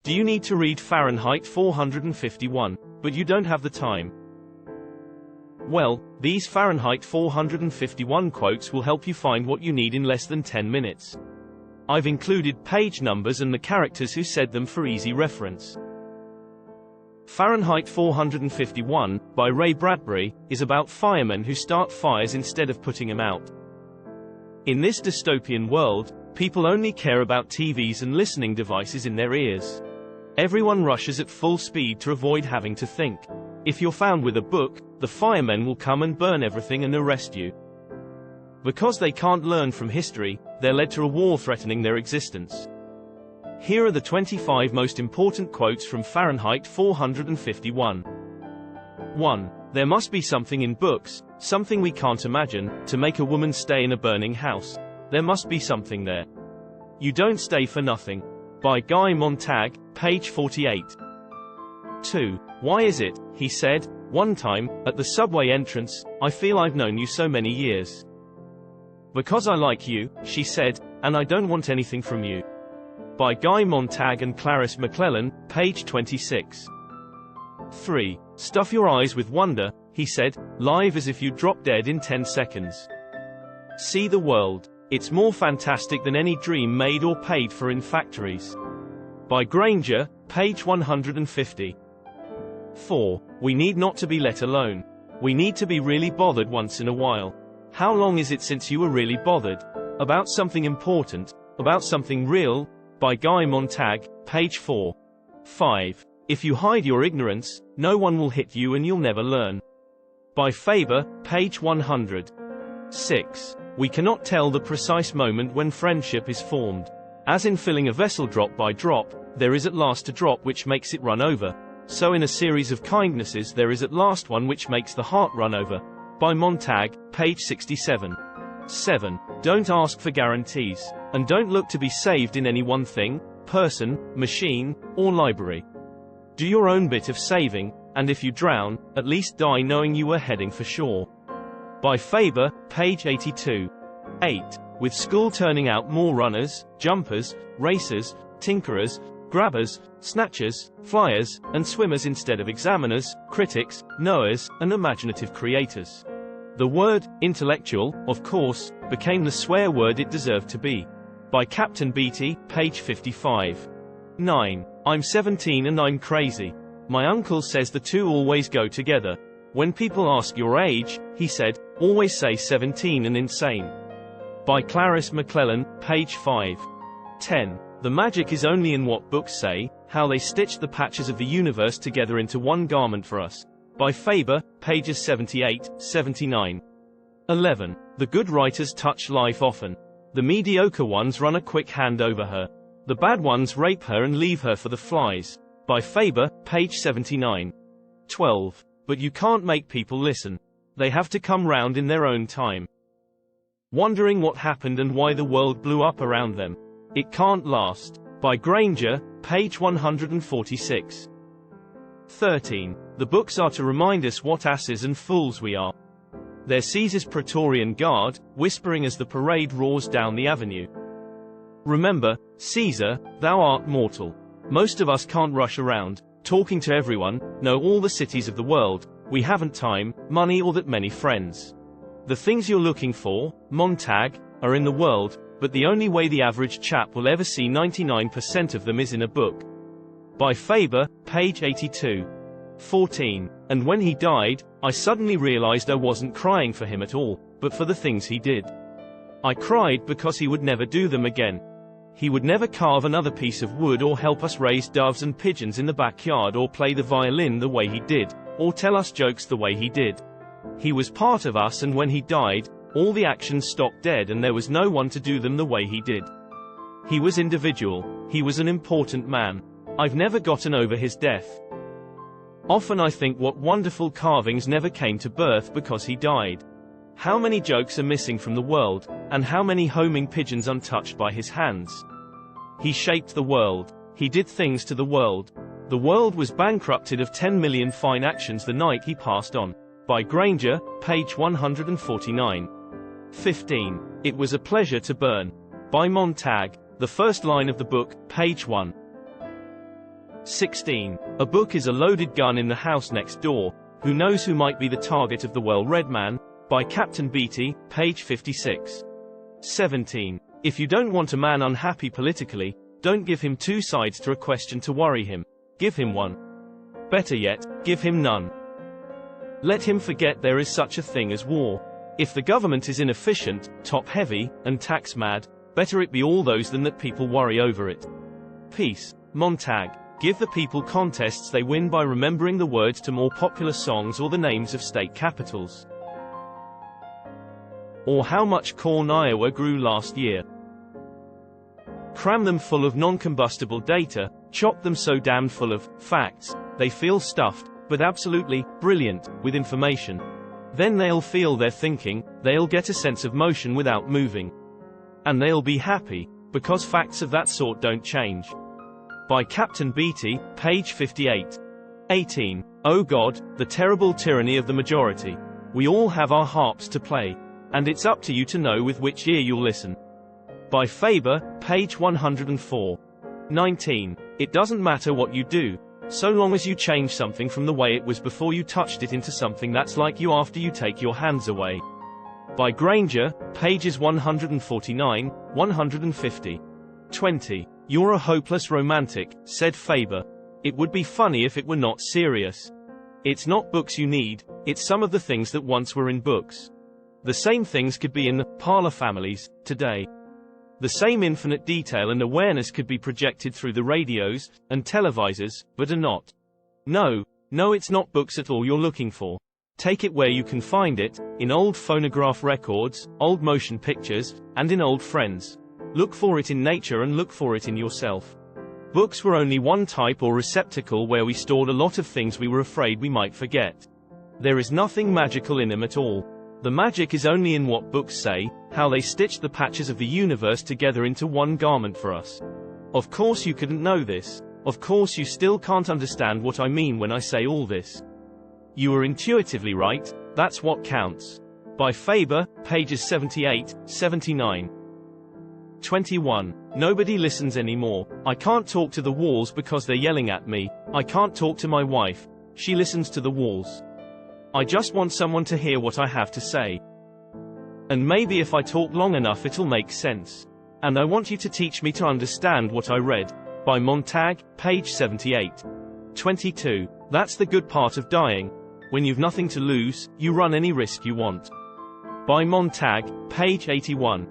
Do you need to read Fahrenheit 451, but you don't have the time? Well, these Fahrenheit 451 quotes will help you find what you need in less than 10 minutes. I've included page numbers and the characters who said them for easy reference. Fahrenheit 451, by Ray Bradbury, is about firemen who start fires instead of putting them out. In this dystopian world, people only care about TVs and listening devices in their ears. Everyone rushes at full speed to avoid having to think. If you're found with a book, the firemen will come and burn everything and arrest you. Because they can't learn from history, they're led to a war threatening their existence. Here are the 25 most important quotes from Fahrenheit 451. 1. There must be something in books, something we can't imagine, to make a woman stay in a burning house. There must be something there. You don't stay for nothing. By Montag, page 48. 2. Why is it, he said, one time, at the subway entrance, I feel I've known you so many years. Because I like you, she said, and I don't want anything from you. By Montag and Clarice McClellan, page 26. 3. Stuff your eyes with wonder, he said, live as if you drop dead in 10 seconds. See the world. It's more fantastic than any dream made or paid for in factories. By Granger, page 150. 4. We need not to be let alone. We need to be really bothered once in a while. How long is it since you were really bothered? About something important, about something real? By Montag, page 4. 5. If you hide your ignorance, no one will hit you and you'll never learn. By Faber, page 100. 6. We cannot tell the precise moment when friendship is formed. As in filling a vessel drop by drop, there is at last a drop which makes it run over. So in a series of kindnesses there is at last one which makes the heart run over. By Montag, page 67. 7. Don't ask for guarantees. And don't look to be saved in any one thing, person, machine, or library. Do your own bit of saving, and if you drown, at least die knowing you were heading for shore. By Faber, page 82. 8. With school turning out more runners, jumpers, racers, tinkerers, grabbers, snatchers, fliers, and swimmers instead of examiners, critics, knowers, and imaginative creators. The word, intellectual, of course, became the swear word it deserved to be. By Captain Beatty, page 55. 9. I'm 17 and I'm crazy. My uncle says the two always go together. When people ask your age, he said, always say 17 and insane. By Clarice McClellan, page 5. 10. The magic is only in what books say, how they stitched the patches of the universe together into one garment for us. By Faber, pages 78, 79. 11. The good writers touch life often. The mediocre ones run a quick hand over her. The bad ones rape her and leave her for the flies. By Faber, page 79. 12. But you can't make people listen. They have to come round in their own time. Wondering what happened and why the world blew up around them. It can't last. By Granger, page 146. 13. The books are to remind us what asses and fools we are. They're Caesar's Praetorian Guard, whispering as the parade roars down the avenue. Remember, Caesar, thou art mortal. Most of us can't rush around, talking to everyone, know all the cities of the world. We haven't time, money, or that many friends. The things you're looking for, Montag, are in the world, but the only way the average chap will ever see 99% of them is in a book. By Faber, page 82. 14. And when he died, I suddenly realized I wasn't crying for him at all, but for the things he did. I cried because he would never do them again. He would never carve another piece of wood or help us raise doves and pigeons in the backyard or play the violin the way he did, or tell us jokes the way he did. He was part of us, and when he died, all the actions stopped dead and there was no one to do them the way he did. He was individual. He was an important man. I've never gotten over his death. Often I think what wonderful carvings never came to birth because he died. How many jokes are missing from the world, and how many homing pigeons untouched by his hands. He shaped the world. He did things to the world. The world was bankrupted of 10 million fine actions the night he passed on. By Granger, page 149. 15. It was a pleasure to burn. By Montag, the first line of the book, page 1. 16. A book is a loaded gun in the house next door. Who knows who might be the target of the well-read man? By Captain Beatty, page 56. 17. If you don't want a man unhappy politically, don't give him two sides to a question to worry him. Give him one. Better yet, give him none. Let him forget there is such a thing as war. If the government is inefficient, top-heavy, and tax-mad, better it be all those than that people worry over it. Peace. Montag. Give the people contests they win by remembering the words to more popular songs or the names of state capitals. Or how much corn Iowa grew last year. Cram them full of non-combustible data, chop them so damned full of facts, they feel stuffed, but absolutely brilliant, with information. Then they'll feel they're thinking, they'll get a sense of motion without moving. And they'll be happy, because facts of that sort don't change. By Captain Beatty, page 58. 18. Oh God, the terrible tyranny of the majority. We all have our harps to play. And it's up to you to know with which ear you'll listen. By Faber, page 104. 19. It doesn't matter what you do, so long as you change something from the way it was before you touched it into something that's like you after you take your hands away. By Granger, pages 149, 150. 20. You're a hopeless romantic, said Faber. It would be funny if it were not serious. It's not books you need, it's some of the things that once were in books. The same things could be in the parlor families today. The same infinite detail and awareness could be projected through the radios and televisors, but are not. No, it's not books at all you're looking for. Take it where you can find it, in old phonograph records, old motion pictures, and in old friends. Look for it in nature and look for it in yourself. Books were only one type or receptacle where we stored a lot of things we were afraid we might forget. There is nothing magical in them at all. The magic is only in what books say, how they stitched the patches of the universe together into one garment for us. Of course you couldn't know this. Of course you still can't understand what I mean when I say all this. You are intuitively right, that's what counts. By Faber, pages 78, 79. 21. Nobody listens anymore. I can't talk to the walls because they're yelling at me. I can't talk to my wife. She listens to the walls. I just want someone to hear what I have to say. And maybe if I talk long enough it'll make sense. And I want you to teach me to understand what I read. By Montag, page 78. 22. That's the good part of dying. When you've nothing to lose, you run any risk you want. By Montag, page 81.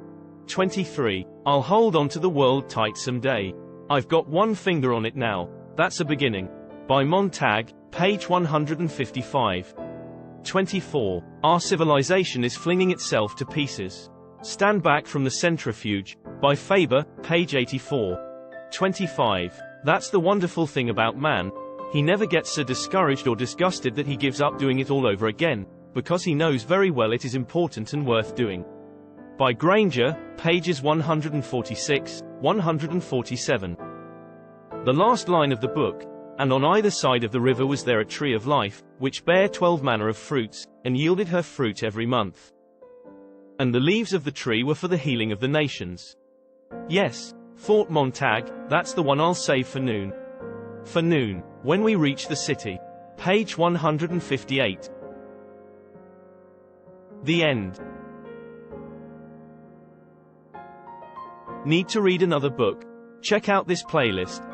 23. I'll hold on to the world tight someday. I've got one finger on it now. That's a beginning. By Montag, page 155. 24. Our civilization is flinging itself to pieces. Stand back from the centrifuge. By Faber, page 84. 25. That's the wonderful thing about man. He never gets so discouraged or disgusted that he gives up doing it all over again, because he knows very well it is important and worth doing. By Granger, pages 146, 147. The last line of the book. And on either side of the river was there a tree of life, which bare 12 manner of fruits, and yielded her fruit every month. And the leaves of the tree were for the healing of the nations. Yes, thought Montag, that's the one I'll save for noon. For noon, when we reach the city. Page 158. The end. Need to read another book? Check out this playlist.